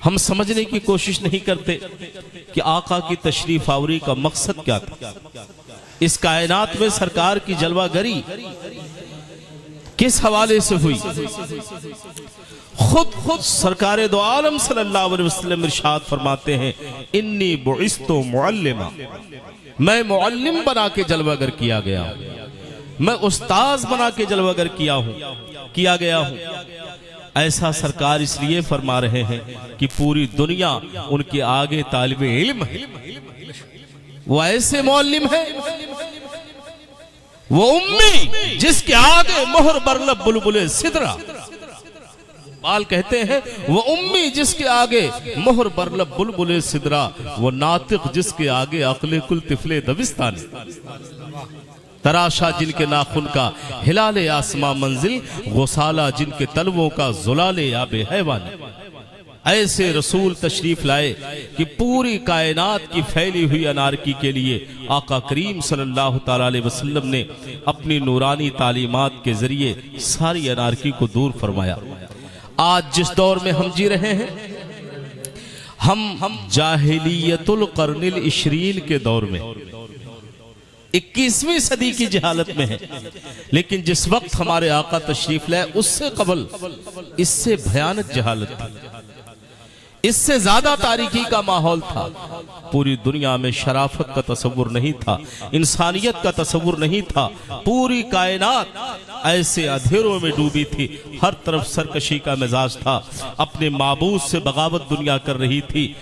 ہم سمجھنے کی کوشش نہیں کرتے کہ آقا کی تشریف آوری کا مقصد کیا تھا، اس کائنات میں سرکار کی جلوہ گری کس حوالے سے ہوئی۔ خود سرکار دو عالم صلی اللہ علیہ وسلم ارشاد فرماتے ہیں انی بعثت معلما، میں معلم بنا کے جلوہ گر کیا گیا ہوں، میں استاذ بنا کے جلوہ گر کیا گیا ہوں۔ ایسا سرکار اس لیے فرما رہے ہیں کہ پوری دنیا ان کے آگے طالب علم ہے۔ وہ ایسے معلم ہے، وہ امی جس کے آگے مہر برلب بلبل سدرا، بال کہتے ہیں وہ امی جس کے آگے مہر برلب بلبل سدرا، وہ ناطق جس کے آگے عقل کل طفل دبستان، تراشا جن کے ناخن کا ہلال آسماں منزل، غسالہ جن کے تلووں کا زلال آب حیوان۔ ایسے رسول تشریف لائے کہ پوری کائنات کی پھیلی ہوئی انارکی کے لیے آقا کریم صلی اللہ تعالیٰ علیہ وسلم نے اپنی نورانی تعلیمات کے ذریعے ساری انارکی کو دور فرمایا۔ آج جس دور میں ہم جی رہے ہیں، ہم جاہلیت القرن العشرین کے دور میں 21ویں صدی کی جہالت میں ہے، لیکن جس وقت ہمارے آقا تشریف لائے اس سے قبل اس سے بھیانک جہالت تھی، اس سے زیادہ تاریکی کا ماحول تھا۔ پوری دنیا میں شرافت کا تصور نہیں تھا، انسانیت کا تصور نہیں تھا، پوری کائنات ایسے اندھیروں میں ڈوبی تھی، ہر طرف سرکشی کا مزاج تھا، اپنے معبود سے بغاوت دنیا کر رہی تھی،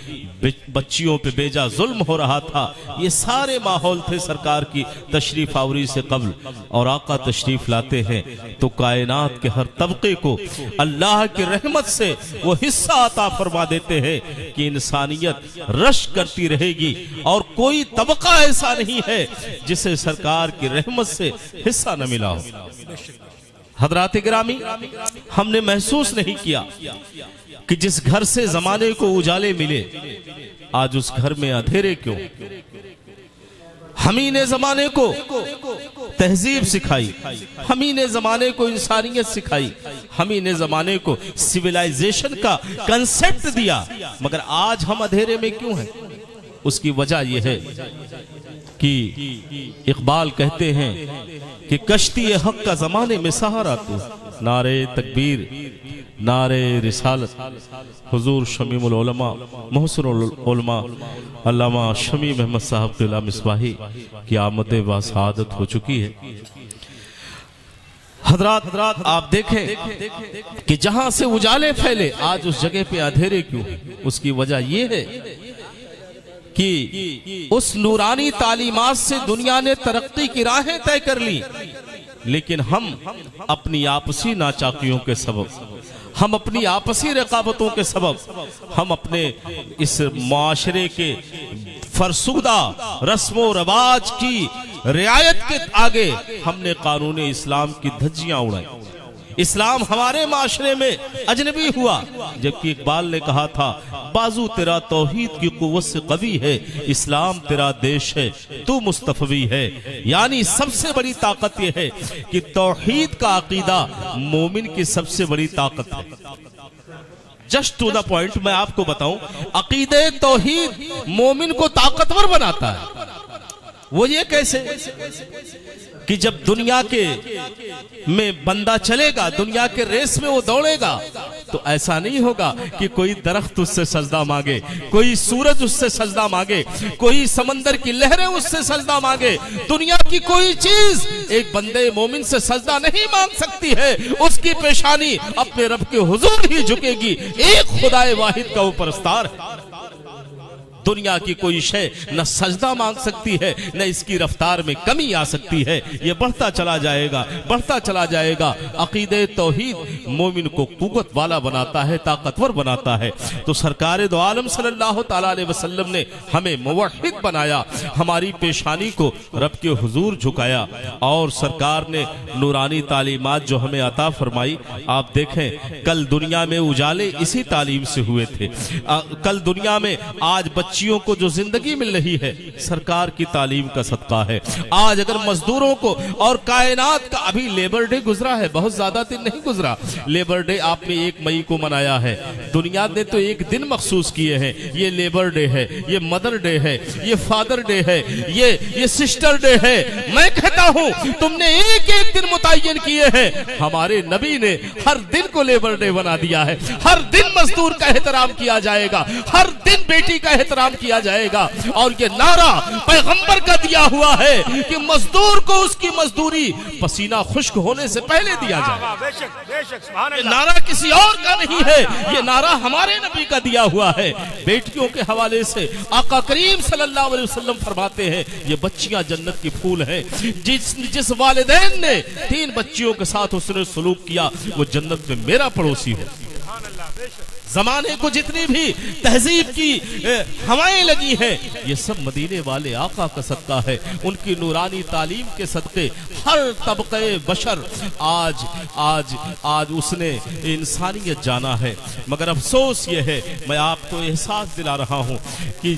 بچیوں پہ بیجا ظلم ہو رہا تھا۔ یہ سارے ماحول تھے سرکار کی تشریف آوری سے قبل، اور آقا تشریف لاتے ہیں تو کائنات کے ہر طبقے کو اللہ کی رحمت سے وہ حصہ عطا فرما دیتے ہیں کہ انسانیت رشک کرتی رہے گی، اور کوئی طبقہ ایسا نہیں ہے جسے سرکار کی رحمت سے حصہ نہ ملا ہو۔ حضرات گرامی، ہم نے محسوس نہیں کیا کہ جس گھر سے زمانے کو اجالے ملے آج اس گھر میں اندھیرے کیوں؟ ہمیں نے زمانے کو تہذیب سکھائی، ہمیں نے زمانے کو انسانیت سکھائی، ہمیں نے زمانے کو سیولائزیشن کا کنسپٹ دیا، مگر آج ہم اندھیرے میں کیوں ہیں؟ اس کی وجہ یہ ہے کہ اقبال کہتے ہیں کہ کشتی حق کا زمانے میں سہارا تو، نعرے تکبیر، نعرے رسالت، حضور شمیم العلماء محسن العلماء علامہ شمیم احمد صاحب قلعہ مصباحی کی آمد و سعادت ہو چکی ہے۔ حضرات آپ دیکھیں کہ جہاں سے اجالے پھیلے آج اس جگہ پہ اندھیرے کیوں؟ اس کی وجہ یہ ہے کہ اس نورانی تعلیمات سے دنیا نے ترقی کی راہیں طے کر لی، لیکن ہم اپنی آپسی ناچاکیوں کے سبب، ہم اپنی آپسی رقابتوں کے سبب، ہم اپنے اس معاشرے کے فرسودہ رسم و رواج کی رعایت کے آگے ہم نے قانون اسلام کی دھجیاں اڑائی۔ اسلام ہمارے معاشرے میں اجنبی ہوا، جبکہ اقبال نے کہا تھا بازو تیرا توحید کی قوت سے قوی ہے، اسلام تیرا دیش ہے تو مصطفی ہے۔ یعنی سب سے بڑی طاقت یہ ہے کہ توحید کا عقیدہ مومن کی سب سے بڑی طاقت ہے۔ جسٹ ٹو دا پوائنٹ میں آپ کو بتاؤں، عقیدہ توحید مومن کو طاقتور بناتا ہے۔ وہ یہ کیسے کہ جب دنیا کے میں بندہ چلے گا، دنیا کے ریس میں وہ دوڑے گا، تو ایسا نہیں ہوگا کہ کوئی درخت اس سے سجدہ مانگے، کوئی سورج اس سے سجدہ مانگے، کوئی سمندر کی لہریں اس سے سجدہ مانگے۔ دنیا کی کوئی چیز ایک بندے مومن سے سجدہ نہیں مانگ سکتی ہے، اس کی پیشانی اپنے رب کے حضور ہی جھکے گی۔ ایک خدائے واحد کا وہ پرستار ہے۔ دنیا کی کوئی شے نہ سجدہ مانگ سکتی ہے، نہ اس کی رفتار میں کمی آ سکتی ہے۔ یہ بڑھتا چلا جائے گا، بڑھتا چلا جائے گا۔ عقیدہ توحید مومن کو قوت والا بناتا ہے، طاقتور بناتا ہے۔ تو سرکار دو عالم صلی اللہ تعالیٰ علیہ وسلم نے ہمیں موحد بنایا، ہماری پیشانی کو رب کے حضور جھکایا، اور سرکار نے نورانی تعلیمات جو ہمیں عطا فرمائی۔ آپ دیکھیں کل دنیا میں اجالے اسی تعلیم سے ہوئے تھے۔ کل دنیا میں آج بچے بچیوں کو جو زندگی مل رہی ہے سرکار کی تعلیم کا صدقہ ہے۔ آج اگر مزدوروں کو اور کائنات کا ابھی لیبر ڈے گزرا ہے، بہت زیادہ دن نہیں گزرا، لیبر ڈے آپ نے 1 مئی کو منایا ہے، دنیا نے تو ایک دن مخصوص کیے ہیں، یہ لیبر ڈے ہے، یہ مدر ڈے ہے، یہ فادر ڈے ہے، یہ سسٹر ڈے ہے۔ میں کہتا ہوں تم نے ایک ایک دن متعین کیے ہیں، ہمارے نبی نے ہر دن کو لیبر ڈے بنا دیا ہے، ہر دن مزدور کا احترام کیا جائے گا، ہر دن بیٹی کا احترام کیا جائے گا، اور یہ نعرہ پیغمبر کا دیا ہوا ہے کہ مزدور کو اس کی مزدوری پسینہ خشک ہونے سے پہلے دیا جائے۔ یہ نعرہ کسی اور کا نہیں ہے، یہ نعرہ ہمارے نبی کا دیا ہوا ہے۔ بیٹیوں کے حوالے سے آقا کریم صلی اللہ علیہ وسلم فرماتے ہیں یہ بچیاں جنت کی پھول ہیں، جس والدین نے 3 بچیوں کے ساتھ اس نے سلوک کیا وہ جنت میں میرا پڑوسی ہو۔ زمانے کو جتنی بھی تہذیب کی ہوائیں لگی ہیں یہ سب مدینے والے آقا کا صدقہ ہے، ان کی نورانی تعلیم کے صدقے ہر طبقے بشر آج اس نے انسانیت جانا ہے۔ مگر افسوس یہ ہے، میں آپ کو احساس دلا رہا ہوں کہ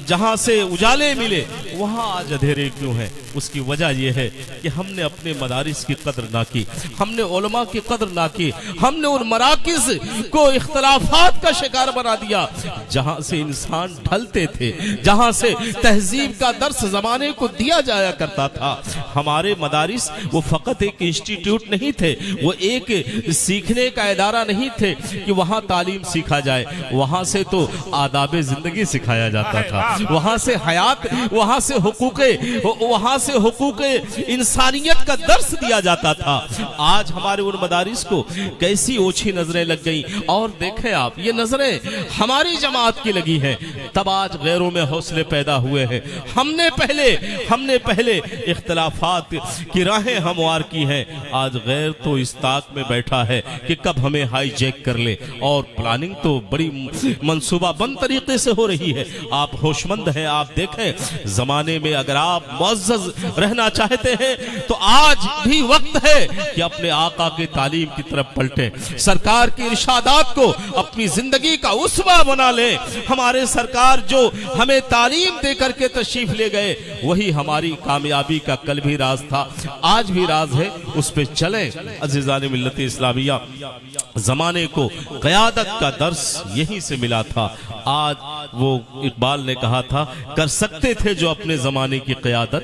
جہاں سے اجالے ملے وہاں آج اندھیرے کیوں ہیں؟ اس کی وجہ یہ ہے کہ ہم نے اپنے مدارس کی قدر نہ کی، ہم نے علماء کی قدر نہ کی، ہم نے ان مراکز کو اختلافات کا شکار بنا دیا جہاں سے انسان ڈھلتے تھے، جہاں سے تہذیب کا درس زمانے کو دیا جایا کرتا تھا۔ ہمارے مدارس وہ فقط ایک انسٹیٹیوٹ نہیں تھے، وہ ایک سیکھنے کا ادارہ نہیں تھے کہ وہاں تعلیم سیکھا جائے، وہاں سے تو آداب زندگی سکھایا جاتا تھا، وہاں سے حیات، وہاں سے حقوق انسانیت کا درس دیا جاتا تھا۔ آج ہمارے ان مدارس کو کیسی اوچھی نظریں لگ گئی، اور دیکھیں آپ یہ نظریں ہماری جماعت کی لگی ہیں، تب آج غیروں میں حوصلے پیدا ہوئے ہیں۔ ہم نے پہلے اختلافات کی راہیں ہموار کی ہیں، آج غیر تو اس طاق میں بیٹھا ہے کہ کب ہمیں ہائی جیک کر لے، اور پلاننگ تو بڑی منصوبہ بند طریقے سے ہو رہی ہے۔ آپ ہوشمند ہیں، آپ دیکھیں زمانے میں اگر آپ معزز رہنا چاہتے ہیں تو آج بھی وقت ہے کہ اپنے آقا کی تعلیم کی طرف پلٹیں، سرکار کی ارشادات کو اپنی زندگی کا اسوہ بنا لیں۔ ہمارے سرکار جو ہمیں تعلیم دے کر کے تشریف لے گئے وہی ہماری کامیابی کا کل بھی راز تھا، آج بھی راز ہے، اس پہ چلیں۔ عزیزان ملت اسلامیہ، زمانے کو قیادت کا درس یہیں سے ملا تھا۔ آج وہ اقبال نے کہا تھا کر سکتے تھے جو اپنے زمانے کی قیادت،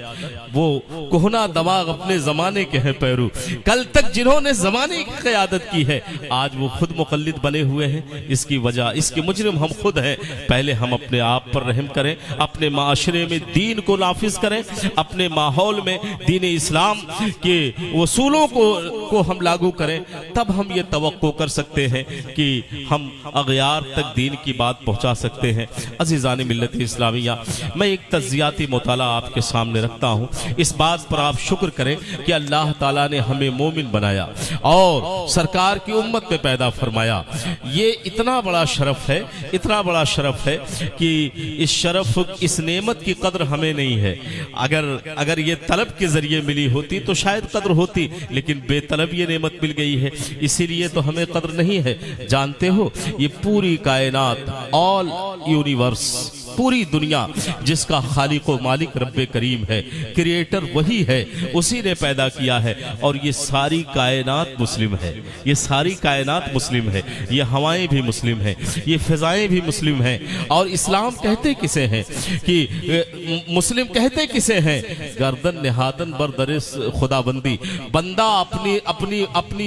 وہ کہنا دماغ اپنے زمانے کے ہیں پیرو، کل تک جنہوں نے زمانے کی قیادت کی ہے آج وہ خود مقلد بنے ہوئے ہیں۔ اس کی وجہ، اس کے مجرم ہم خود ہیں۔ پہلے ہم اپنے آپ پر رحم کریں، اپنے معاشرے میں دین کو نافذ کریں، اپنے ماحول میں دین اسلام کے اصولوں کو ہم لاگو کریں، تب ہم یہ توقع کر سکتے ہیں کہ ہم اغیار تک دین کی بات پہنچا سکتے ہیں۔ عزیزان ملت اسلامیہ، میں ایک تجزیاتی مطالعہ آپ کے سامنے رکھتا ہوں، اس بات پر آپ شکر کریں کہ اللہ تعالیٰ نے ہمیں مومن بنایا اور سرکار کی امت میں پیدا فرمایا۔ یہ اتنا بڑا شرف ہے، اتنا بڑا شرف ہے کہ اس شرف، اس نعمت کی قدر ہمیں نہیں ہے۔ اگر یہ طلب کے ذریعے ملی ہوتی تو شاید قدر ہوتی، لیکن بے طلب یہ نعمت مل گئی ہے، اسی لیے تو ہمیں قدر نہیں ہے۔ جانتے ہو یہ پوری کائنات، آل یونیورس، پوری دنیا جس کا خالق و مالک رب کریم ہے، کریٹر وہی ہے، اسی نے پیدا کیا ہے، اور یہ ساری کائنات مسلم ہے، یہ ساری کائنات مسلم ہے، یہ ہوائیں بھی مسلم ہیں، یہ فضائیں بھی مسلم ہیں۔ اور اسلام کہتے کسے ہیں کہ مسلم کہتے کسے ہیں؟ گردن نہادن بردر خدا بندی، بندہ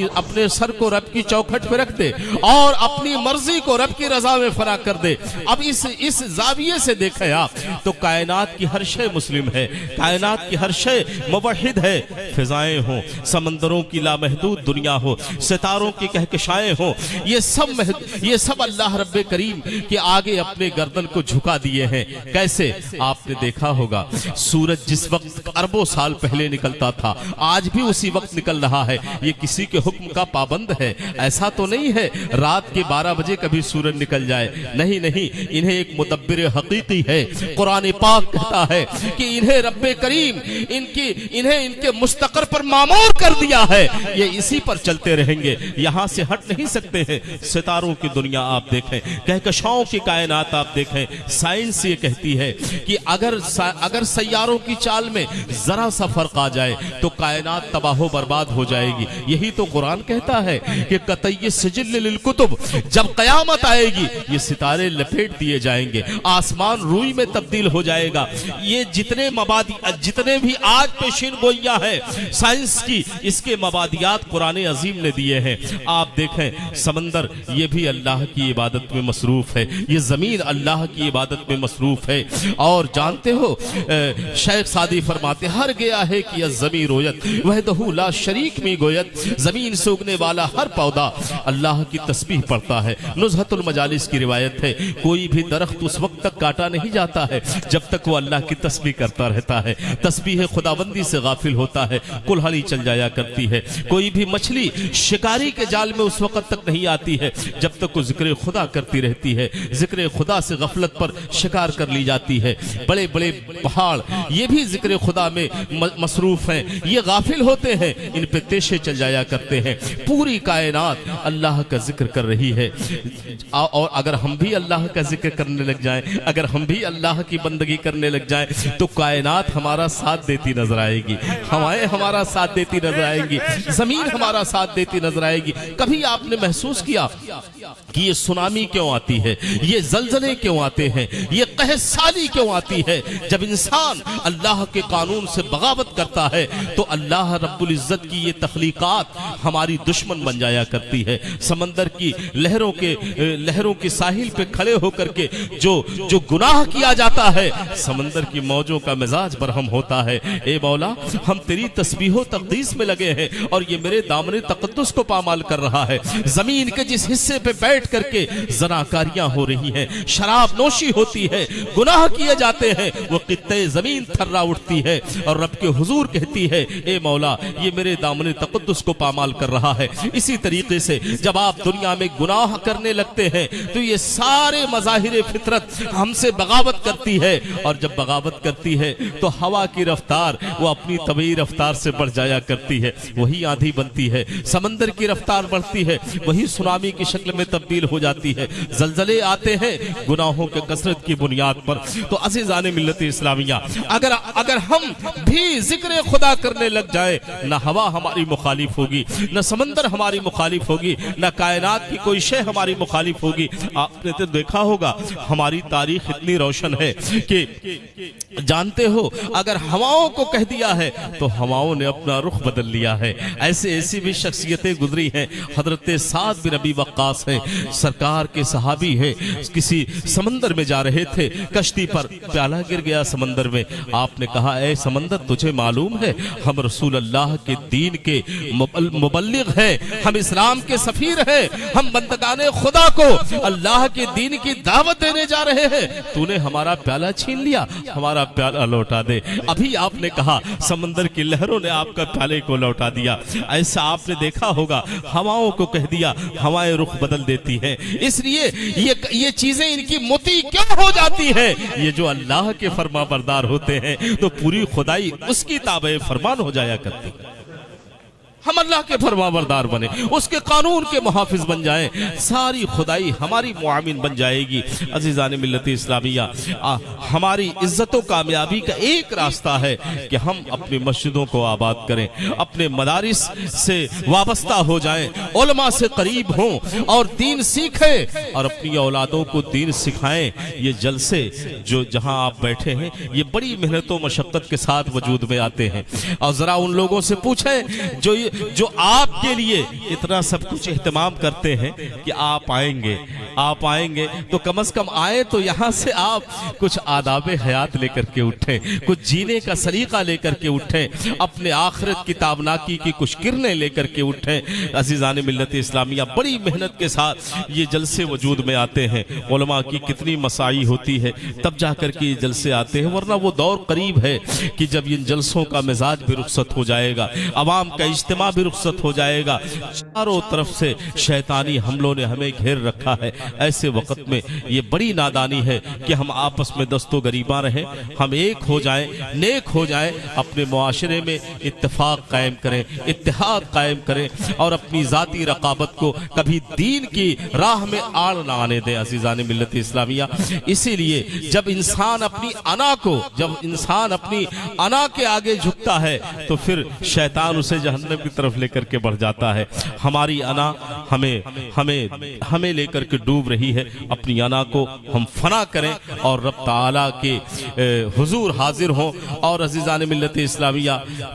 اپنے سر کو رب کی چوکھٹ پہ رکھ دے اور اپنی مرضی کو رب کی رضا میں فنا کر دے۔ اب اس زاویے سے دیکھیں آپ تو کائنات کی ہر شے مسلم ہے، کائنات کی ہر شے موحد ہے، فضائیں ہوں، سمندروں کی لامحدود دنیا ہو، ستاروں کی کہکشائیں ہوں، یہ سب اللہ رب کریم کے آگے اپنے گردن کو جھکا دیے ہیں۔ کیسے؟ آپ نے دیکھا ہوگا سورج جس وقت اربوں سال پہلے نکلتا تھا آج بھی اسی وقت نکل رہا ہے، یہ کسی کے حکم کا پابند ہے؟ ایسا تو نہیں ہے رات کے 12 بجے کبھی سورج نکل جائے، نہیں، انہیں ایک مدبر حق حقیقی ہے۔ قرآن پاک کہتا ہے کہ انہیں رب کریم انہیں ان کے مستقر پر معمور کر دیا ہے، یہ اسی پر چلتے رہیں گے، یہاں سے ہٹ نہیں سکتے ہیں۔ ستاروں کی دنیا آپ دیکھیں، کہکشاؤں کی کائنات آپ دیکھیں، سائنس یہ کہتی ہے کہ اگر سیاروں کی چال میں ذرا سا فرق آ جائے تو کائنات تباہ و برباد ہو جائے گی۔ یہی تو قرآن کہتا ہے کہ قطعی سجل للکتب، جب قیامت آئے گی یہ ستارے لپیٹ دیے جائیں گے، آسمان روئی میں تبدیل ہو جائے گا۔ یہ جتنے بھی آج پیشین گوئیاں ہیں سائنس کی، اس کے مبادیات قرآن عظیم نے دیے ہیں۔ آپ دیکھیں سمندر یہ بھی اللہ کی عبادت میں مصروف ہے، یہ زمین اللہ کی عبادت میں مصروف ہے۔ اور جانتے ہو شیخ سعدی فرماتے ہر گیا ہے کہ الزمین رویت وحدہ لا شریک میں گویت، زمین سے اگنے والا ہر پودا اللہ کی تسبیح پڑھتا ہے۔ نزہت المجالس کی روایت ہے کوئی بھی درخت اس وقت تک کاٹا نہیں جاتا ہے جب تک وہ اللہ کی تسبیح کرتا رہتا ہے، تسبیح خداوندی سے غافل ہوتا ہے کلہڑی چل جایا کرتی ہے۔ کوئی بھی مچھلی شکاری کے جال میں اس وقت تک نہیں آتی ہے جب تک وہ ذکر خدا کرتی رہتی ہے، ذکر خدا سے غفلت پر شکار کر لی جاتی ہے۔ بڑے بڑے پہاڑ یہ بھی ذکر خدا میں مصروف ہیں، یہ غافل ہوتے ہیں، ان پہ تیشے چل جایا کرتے ہیں۔ پوری کائنات اللہ کا ذکر کر رہی ہے، اور اگر ہم بھی اللہ کا ذکر کرنے لگ جائیں، اگر ہم بھی اللہ کی بندگی کرنے لگ جائیں تو کائنات ہمارا ساتھ دیتی نظر آئے گی، ہوائیں ہمارا ساتھ دیتی نظر آئیں گی، زمین ہمارا ساتھ دیتی نظر آئے گی۔ کبھی آپ نے محسوس کیا کہ یہ سونامی کیوں آتی ہے، یہ زلزلے کیوں آتے ہیں، یہ قحط سالی کیوں آتی ہے؟ جب انسان اللہ کے قانون سے بغاوت کرتا ہے تو اللہ رب العزت کی یہ تخلیقات ہماری دشمن بن جایا کرتی ہے۔ سمندر کی لہروں کے ساحل پہ کھڑے ہو کر کے جو گناہ کیا جاتا ہے، سمندر کی موجوں کا مزاج برہم ہوتا ہے۔ اے مولا ہم تیری تسبیح و تقدیس میں لگے ہیں اور یہ میرے دامن تقدس کو پامال کر رہا ہے۔ زمین کے جس حصے پہ بیٹھ کر کے زناکاریاں ہو رہی ہیں، شراب نوشی ہوتی ہے، گناہ کیے جاتے ہیں، وہ قطعے زمین تھرا اٹھتی ہے اور رب کے حضور کہتی ہے اے مولا یہ میرے دامن تقدس کو پامال کر رہا ہے۔ اسی طریقے سے جب آپ دنیا میں گناہ کرنے لگتے ہیں تو یہ سارے مظاہر فطرت ہم سے بغاوت کرتی ہے، اور جب بغاوت کرتی ہے تو ہوا کی رفتار وہ اپنی طبیعی رفتار سے بڑھ جایا کرتی ہے، وہی آندھی بنتی ہے۔ سمندر کی رفتار بڑھتی ہے، وہی سونامی کی شکل میں تبدیل ہو جاتی ہے۔ زلزلے آتے ہیں گناہوں کے کثرت کی بنیاد پر۔ تو عزیزان ملت اسلامیہ اگر ہم بھی ذکر خدا کرنے لگ جائے، نہ ہوا ہماری مخالف ہوگی، نہ سمندر ہماری مخالف ہوگی، نہ کائنات کی کوئی شے ہماری مخالف ہوگی۔ آپ نے تو دیکھا ہوگا ہماری تاریخ اتنی روشن ہے کہ جانتے ہو اگر ہواؤں کو کہہ دیا ہے تو ہواؤں نے اپنا رخ بدل لیا ہے۔ ایسی بھی شخصیتیں گزری ہیں۔ حضرت سعد بن ابی وقاص ہیں، سرکار کے صحابی ہیں، کسی سمندر میں جا رہے تھے، کشتی پر پیالہ گر گیا سمندر میں۔ آپ نے کہا اے سمندر تجھے معلوم ہے ہم رسول اللہ کے دین کے مبلغ ہیں، ہم اسلام کے سفیر ہیں، ہم بندگان خدا کو اللہ کے دین کی دعوت دینے جا رہے ہیں، تو نے ہمارا پیالہ چھین لیا، ہمارا پیالہ لوٹا دے۔ ابھی آپ نے کہا سمندر کی لہروں نے آپ کا پیالے کو لوٹا دیا۔ ایسا آپ نے دیکھا ہوگا ہواؤں کو کہہ دیا، ہوائیں رخ بدل دیتی ہیں۔ اس لیے یہ چیزیں ان کی مطیع کیوں ہو جاتی ہیں؟ یہ جو اللہ کے فرما بردار ہوتے ہیں تو پوری خدائی اس کی تابع فرمان ہو جایا کرتی ہے۔ ہم اللہ کے فرما بردار بنے، اس کے قانون کے محافظ بن جائیں، ساری خدائی ہماری معاون بن جائے گی۔ عزیزان ملت اسلامیہ ہماری عزت و کامیابی کا ایک راستہ ہے کہ ہم اپنی مسجدوں کو آباد کریں، اپنے مدارس سے وابستہ ہو جائیں، علماء سے قریب ہوں اور دین سیکھیں اور اپنی اولادوں کو دین سکھائیں۔ یہ جلسے جو جہاں آپ بیٹھے ہیں یہ بڑی محنت و مشقت کے ساتھ وجود میں آتے ہیں، اور ذرا ان لوگوں سے پوچھیں جو آپ کے لیے اتنا سب کچھ اہتمام کرتے ہیں کہ آپ آئیں گے تو کم از کم آئے تو یہاں سے آپ کچھ آداب حیات لے کر کے اٹھیں، کچھ جینے کا سلیقہ لے کر کے اٹھیں، اپنے آخرت کی تابناکی کی کچھ کرنیں لے کر کے اٹھیں۔ عزیزان ملت اسلامیہ بڑی محنت کے ساتھ یہ جلسے وجود میں آتے ہیں، علماء کی کتنی مساعی ہوتی ہے تب جا کر کے یہ جلسے آتے ہیں، ورنہ وہ دور قریب ہے کہ جب ان جلسوں کا مزاج بھی رخصت ہو جائے گا، عوام کا اجتماع اجتماع بھی رخصت ہو جائے گا، چاروں طرف سے شیطانی حملوں نے ہمیں گھیر رکھا ہے۔ ایسے وقت میں یہ بڑی نادانی ہے کہ ہم آپس میں دست و گریباں رہیں، ہم ایک ہو جائیں، نیک ہو جائیں، اپنے معاشرے میں اتفاق قائم کریں، اتحاد قائم کریں، اور اپنی ذاتی رقابت کو کبھی دین کی راہ میں آڑ نہ آنے دیں عزیزان ملت اسلامیہ۔ اسی لیے جب انسان اپنی انا کے آگے جھکتا ہے تو پھر شیطان اسے جہنم کی طرف لے کر کے بڑھ جاتا ہے۔ ہماری انا ہمیں لے کر کے ڈوب رہی ہے، اپنی انا کو ہم فنا کریں اور رب تعالیٰ کے حضور حاضر ہوں۔ اور عزیزان ملت اسلامیہ،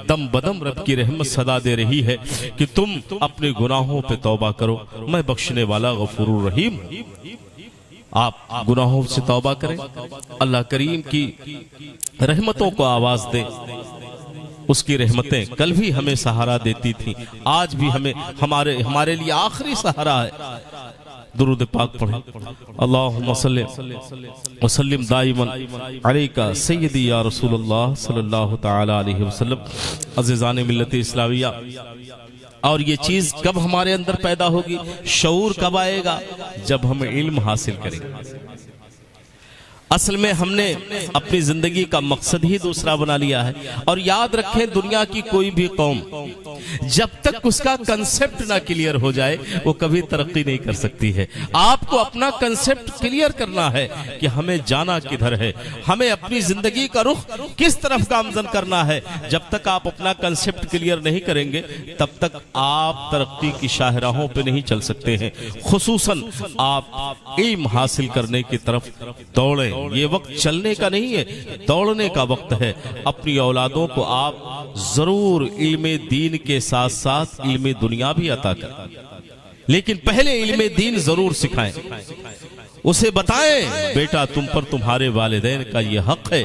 دم بدم رب کی رحمت صدا دے رہی ہے کہ تم اپنے گناہوں پہ توبہ کرو، میں بخشنے والا غفور الرحیم ہوں۔ آپ گناہوں سے توبہ کریں، اللہ کریم کی رحمتوں کو آواز دیں۔ اس کی رحمتیں کل بھی ہمیں سہارا دیتی تھیں، آج بھی ہمارے لیے آخری سہارا ہے۔ درود پاک پڑھیں۔ اللہم صلی وسلم دائما علیکہ سیدی یا رسول اللہ صلی اللہ تعالی علیہ وسلم۔ عزیزان ملت اسلامیہ، اور یہ چیز کب ہمارے اندر پیدا ہوگی، شعور کب آئے گا؟ جب ہم علم حاصل کریں گے۔ اصل میں ہم نے اپنی زندگی کا مقصد ہی دوسرا بنا لیا ہے۔ اور یاد رکھیں، دنیا کی کوئی بھی قوم جب تک اس کا کنسپٹ نہ کلیئر ہو جائے وہ کبھی ترقی نہیں کر سکتی ہے۔ آپ کو اپنا کنسپٹ کلیئر کرنا ہے کہ ہمیں جانا کدھر ہے، ہمیں اپنی زندگی کا رخ کس طرف گامزن کرنا ہے۔ جب تک آپ اپنا کنسپٹ کلیئر نہیں کریں گے تب تک آپ ترقی کی شاہراہوں پہ نہیں چل سکتے ہیں۔ خصوصاً آپ علم حاصل کرنے کی طرف دوڑیں۔ یہ وقت چلنے کا نہیں ہے، دوڑنے کا وقت ہے۔ اپنی اولادوں کو آپ ضرور علم دین کے ساتھ ساتھ علم دنیا بھی عطا کریں، لیکن پہلے علم دین ضرور سکھائیں۔ اسے بتائیں، بیٹا تم پر تمہارے والدین کا یہ حق ہے۔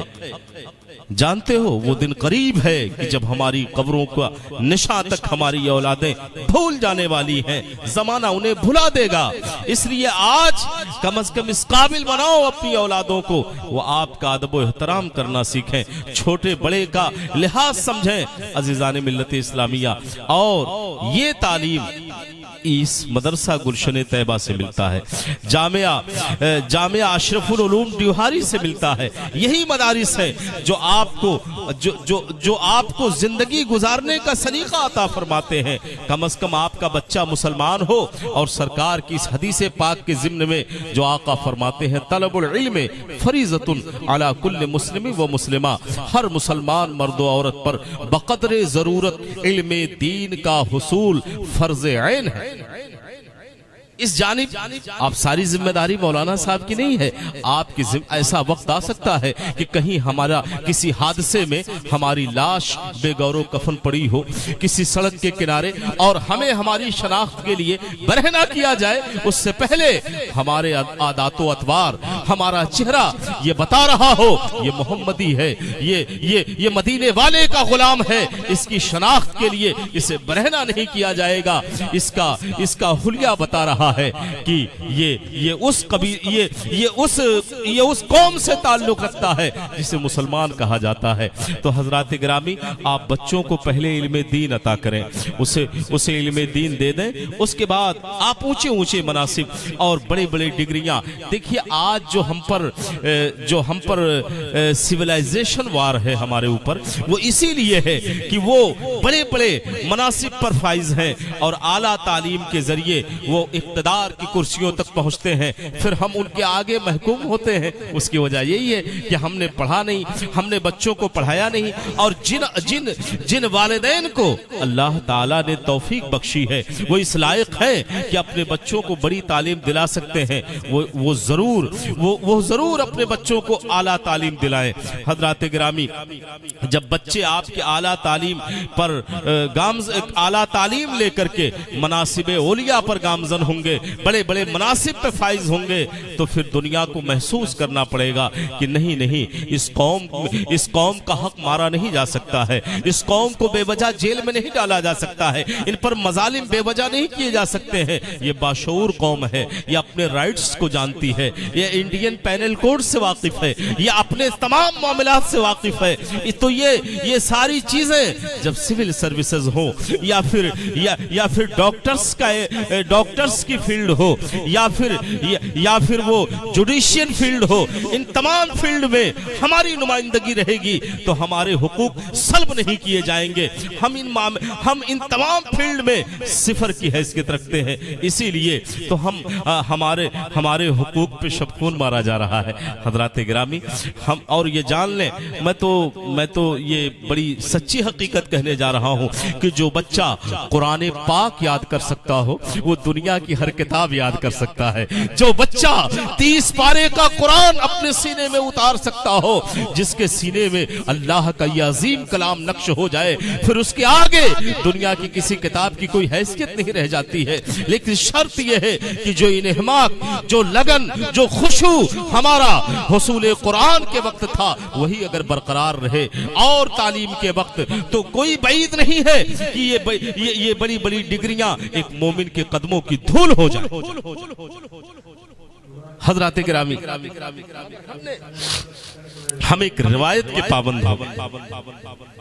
جانتے ہو وہ دن قریب ہے کہ جب ہماری قبروں کا نشاں تک ہماری اولادیں بھول جانے والی ہیں، زمانہ انہیں بھلا دے گا۔ اس لیے آج کم از کم اس قابل بناؤ اپنی اولادوں کو، وہ آپ کا ادب و احترام کرنا سیکھیں، چھوٹے بڑے کا لحاظ سمجھیں عزیزان ملت اسلامیہ۔ اور یہ تعلیم اس مدرسہ گلشن طیبہ سے ملتا ہے، جامعہ اشرف العلوم ڈیوہاری سے ملتا ہے۔ یہی مدارس ہے جو آپ کو زندگی گزارنے کا سلیقہ عطا فرماتے ہیں۔ کم از کم آپ کا بچہ مسلمان ہو، اور سرکار کی اس حدیث پاک کے ضمن میں جو آقا فرماتے ہیں، طلب العلم فریضۃ علی کل مسلم و مسلمہ، ہر مسلمان مرد و عورت پر بقدر ضرورت علم دین کا حصول فرض عین ہے۔ اس جانب آپ ساری ذمہ داری مولانا صاحب کی نہیں ہے۔ آپ کی ایسا وقت آ سکتا ہے کہ کہیں ہمارا کسی حادثے میں ہماری لاش بے گور و کفن پڑی ہو کسی سڑک کے کنارے، اور ہمیں ہماری شناخت کے لیے برہنہ کیا جائے، اس سے پہلے ہمارے عادات و اطوار، ہمارا چہرہ یہ بتا رہا ہو یہ محمدی ہے، یہ مدینے والے کا غلام ہے، اس کی شناخت کے لیے اسے برہنہ نہیں کیا جائے گا۔ اس کا حلیہ بتا رہا ہے کہ یہ اس قوم سے تعلق رکھتا ہے جسے مسلمان کہا جاتا ہے۔ تو حضرات گرامی، آپ بچوں کو پہلے علم دین عطا کریں، اسے علم دین دے دیں، اس کے بعد آپ اونچے مناصب اور بڑے بڑے ڈگریاں دیکھیے۔ آج جو ہم پر سیولائزیشن وار ہے ہمارے اوپر، وہ اسی لیے ہے کہ وہ بڑے بڑے مناصب پر فائز ہیں اور اعلیٰ تعلیم کے ذریعے وہ اقتدار کی کرسیوں تک پہنچتے ہیں، پھر ہم ان کے آگے محکوم ہوتے ہیں۔ اس کی وجہ یہی ہے کہ ہم نے پڑھا نہیں، ہم نے بچوں کو پڑھایا نہیں، اور جن والدین کو اللہ تعالیٰ نے توفیق بخشی ہے، وہ اس لائق ہے کہ اپنے بچوں کو بڑی تعلیم دلا سکتے ہیں، وہ ضرور اپنے بچوں کو اعلیٰ تعلیم دلائیں۔ حضرات گرامی، جب بچے آپ کے اعلیٰ تعلیم پر اعلیٰ تعلیم لے کر کے مناصب اولیاء پر گامزن ہوں گے گے, بڑے بڑے مناصب پہ فائز ہوں گے, تو پھر دنیا کو محسوس کرنا پڑے گا کہ نہیں نہیں, اس قوم کا حق مارا نہیں جا سکتا ہے, اس قوم کو بے وجہ جیل میں نہیں ڈالا جا سکتا ہے, ان پر مظالم بے وجہ نہیں کیے جا سکتے ہیں. یہ باشعور قوم ہے, یہ اپنے رائٹس کو جانتی ہے, یہ انڈین پینل کوڈ سے واقف ہے, یہ اپنے تمام معاملات سے واقف ہے. تو یہ ساری چیزیں جب سول سروسز ہو یا پھر ڈاکٹرز کی فیلڈ ہو یا پھر وہ جوڈیشین فیلڈ ہو, ان تمام فیلڈ میں ہماری نمائندگی رہے گی تو ہمارے حقوق سلب نہیں کیے جائیں گے. ہم ان تمام فیلڈ میں صفر کی حیثیت رکھتے ہیں, اسی لیے تو ہمارے حقوق پہ شبخون مارا جا رہا ہے. حضرات گرامی, ہم اور یہ جان لیں, میں تو یہ بڑی سچی حقیقت کہنے جا رہا ہوں کہ جو بچہ قرآن پاک یاد کر سکتا ہو وہ دنیا کی ہر کتاب یاد کر سکتا ہے. جو بچہ 30 پارے کا قرآن اپنے سینے میں اتار سکتا ہو, جس کے سینے میں اللہ کا یہ عظیم کلام نقش ہو جائے, پھر اس کے آگے دنیا کی کسی کتاب کی کوئی حیثیت نہیں رہ جاتی ہے. لیکن شرط یہ ہے کہ جو انہماک, جو لگن, جو خشوع ہمارا حصول قرآن کے وقت تھا وہی اگر برقرار رہے, اور تعلیم کے وقت, تو کوئی بعید نہیں ہے کہ یہ بڑی بڑی ڈگریاں ایک مومن کے قدموں کی دھول ہو جائے. حضرات گرامی, ہم ایک روایت کے پابند ہیں,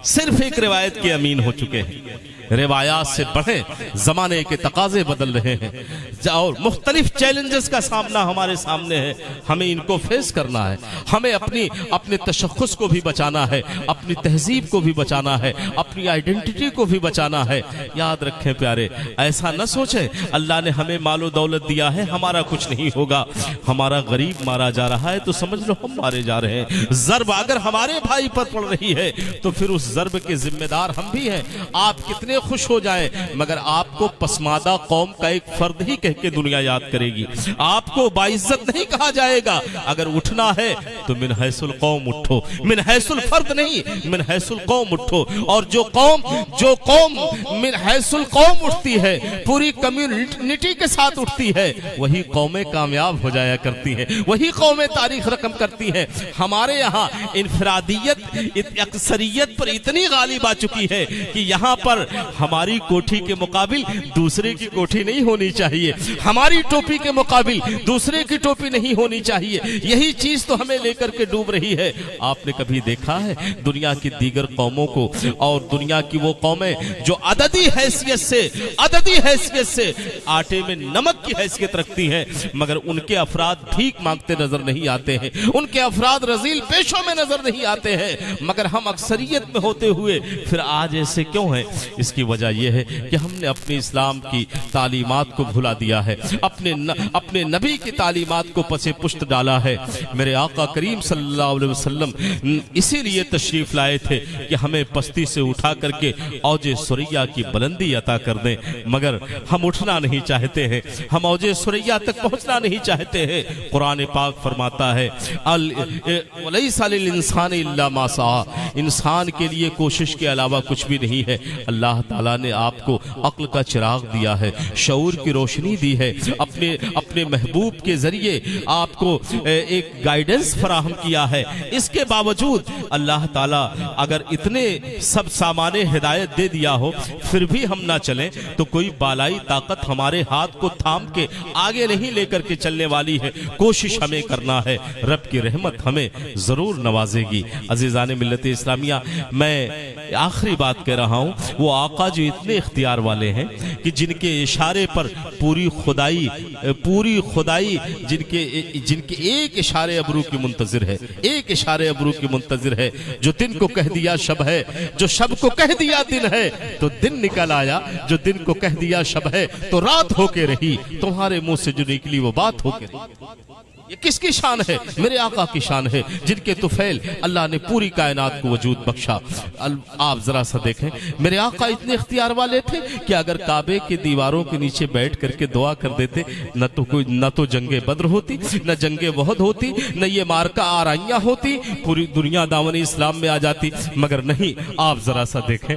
صرف ایک روایت کے امین ہو چکے ہیں. روایات سے بڑھے زمانے کے تقاضے بدل رہے ہیں اور مختلف چیلنجز کا سامنا ہمارے سامنے ہے. ہمیں ان کو فیس کرنا ہے, ہمیں اپنے تشخص کو بھی بچانا ہے, اپنی تہذیب کو بھی بچانا ہے, اپنی آئیڈینٹی کو بھی بچانا ہے. یاد رکھیں پیارے, ایسا نہ سوچیں اللہ نے ہمیں مال و دولت دیا ہے ہمارا کچھ نہیں ہوگا. ہمارا غریب مارا جا رہا ہے تو سمجھ لو ہم مارے جا رہے ہیں. ضرب اگر ہمارے بھائی پر پڑ رہی ہے تو پھر اس ضرب کے ذمہ دار ہم بھی ہیں. آپ کتنے خوش ہو جائیں مگر آپ کو پسماندہ قوم کا ایک فرد ہی کہہ کے دنیا یاد کرے گی. آپ کو باعزت نہیں کہا جائے گا. اگر اٹھنا ہے تو من حیث القوم اٹھو, من حیث الفرد نہیں, من حیث القوم اٹھو. اور جو قوم من حیث القوم اٹھتی ہے, پوری کمیونٹی کے ساتھ اٹھتی ہے, وہی قومیں کامیاب ہو جایا کرتی ہیں, وہی قومیں تاریخ رقم کرتی ہیں. ہمارے یہاں انفرادیت اکثریت پر اتنی غالب آ چکی ہے کہ یہاں پر ہماری کوٹھی کے مقابل دوسرے کی کوٹھی نہیں ہونی چاہیے, ہماری ٹوپی کے مقابل دوسرے کی ٹوپی نہیں ہونی چاہیے. یہی چیز تو ہمیں لے کر کے ڈوب رہی ہے. آپ نے کبھی دیکھا ہے دنیا کی دیگر قوموں کو, اور دنیا کی وہ قومیں جو عددی حیثیت سے آٹے میں نمک کی حیثیت رکھتی ہیں, مگر ان کے افراد بھیک مانگتے نظر نہیں آتے ہیں, ان کے افراد رذیل پیشوں میں نظر نہیں آتے ہیں, مگر ہم اکثریت میں ہوتے ہوئے پھر آج ایسے کیوں ہیں؟ اس کی وجہ یہ ہے کہ ہم نے اپنے اسلام کی تعلیمات کو بھلا دیا ہے, اپنے نبی کی تعلیمات کو پس پشت ڈالا ہے. میرے آقا کریم صلی اللہ علیہ وسلم اسی لیے تشریف لائے تھے کہ ہمیں پستی سے اٹھا کر کے اوج ثریا کی بلندی عطا کر دیں, مگر ہم اٹھنا نہیں چاہتے ہیں, ہم اوج ثریا تک پہنچنا نہیں چاہتے ہیں. قرآن پاک فرماتا ہے وَلَيْسَ لِلْإِنسَانِ إِلَّا مَا سَعَى, انسان کے لیے کوشش کے علاوہ کچھ بھی نہیں ہے. اللہ تعالیٰ نے آپ کو عقل کا چراغ دیا ہے, شعور کی روشنی دی ہے, اپنے محبوب کے ذریعے آپ کو ایک گائیڈنس فراہم کیا ہے. اس کے باوجود اللہ تعالیٰ اگر اتنے سب سامان ہدایت دے دیا ہو پھر بھی ہم نہ چلیں تو کوئی بالائی طاقت ہمارے ہاتھ کو تھام کے آگے نہیں لے کر کے چلنے والی ہے. کوشش ہمیں کرنا ہے, رب کی رحمت ہمیں ضرور نوازے گی. عزیزان ملت اسلامیہ, میں آخری بات کہہ رہا ہوں, وہ آقا جو اتنے اختیار والے ہیں کہ جن کے اشارے پر پوری خدائی جن کے ایک اشارے ابرو کی منتظر ہے, ایک اشارے ابرو کی منتظر ہے. جو دن کو کہہ دیا شب ہے, جو شب کو کہہ دیا دن ہے, تو دن نکل آیا. جو دن کو کہہ دیا شب ہے تو رات ہو کے رہی, تمہارے منہ سے جو نکلی وہ بات ہو کے رہی. یہ کس کی شان ہے؟ میرے آقا کی شان ہے, جن کے طفیل اللہ نے پوری کائنات کو وجود بخشا. آپ ذرا سا دیکھیں, میرے آقا اتنے اختیار والے تھے کہ اگر کعبے کے دیواروں کے نیچے بیٹھ کر کے دعا کر دیتے, نہ تو جنگ بدر ہوتی, نہ جنگ احد ہوتی, نہ یہ مارکہ آرائیاں ہوتی, پوری دنیا دامن اسلام میں آ جاتی. مگر نہیں, آپ ذرا سا دیکھیں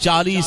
40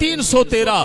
313